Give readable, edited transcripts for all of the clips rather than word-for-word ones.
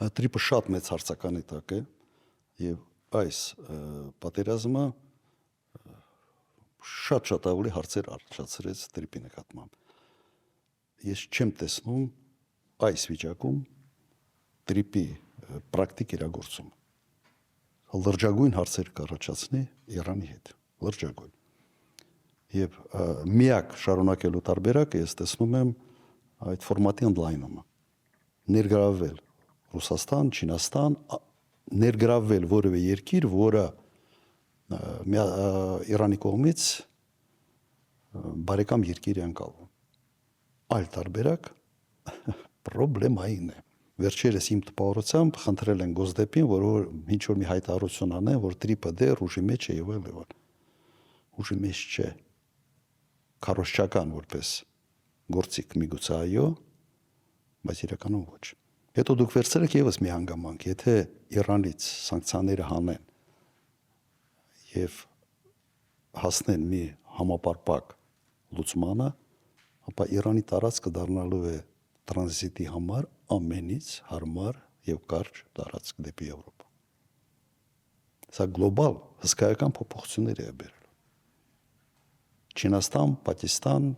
Տրիպը շատ մեծ հարցականի տակ է եւ այս պատերազմը շատ ավելի հարցեր առաջացրեց տրիպի նկատմամբ։ Ես չեմ տեսնում այս վիճակում տրիպի պրակտիկ իրագործում։ Լրջագույն հարցեր կառաջացնի Իրանի հետ, լրջագույն։ Եվ միակ շարունակելու տարբերակը ես տեսնում եմ այդ ֆորմատի ընդլայնումը։ Ներգրավել Ռուսաստան, Չինաստան, ներգրավել որևէ երկիր, որը Իրանի կողմից բարեկամ երկիր է անցալվում։ Այլ տարբերակ պրոբլեմային է։ Վերջերս իմ տպավորությամբ խնդրել են Գոսդեպին, որ ինչ որ մի հայտարարություն անեն, որ տրիպը դեռ ուժի մեջ է եւ այլն։ Ուժի մեջ չէ։ Քարոզչական որպես գործիք միգուցե այո, բայց իրականում ոչ։ Հետո դուք վերցրեք եւս մի հանգամանք, եթե Իրանից սանկցիաները հանեն եւ հասնեն մի համապարփակ լուծմանը, ապա Իրանի տարածքը դառնալու է տրանզիտի համար ամենից հարմար եւ կարճ տարածք դեպի Եվրոպա։ Սա գլոբալ հսկայական փոփոխություններ է բերել։ Չինաստան, Պակիստան,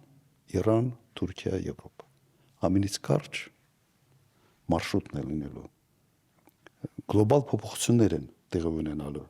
Իրան, Թուրքիա, Եվրոպա։ Ամենից կարճ մարշրուտն է լինելու։ Գլոբալ փոփոխություններ են տեղի ունենալու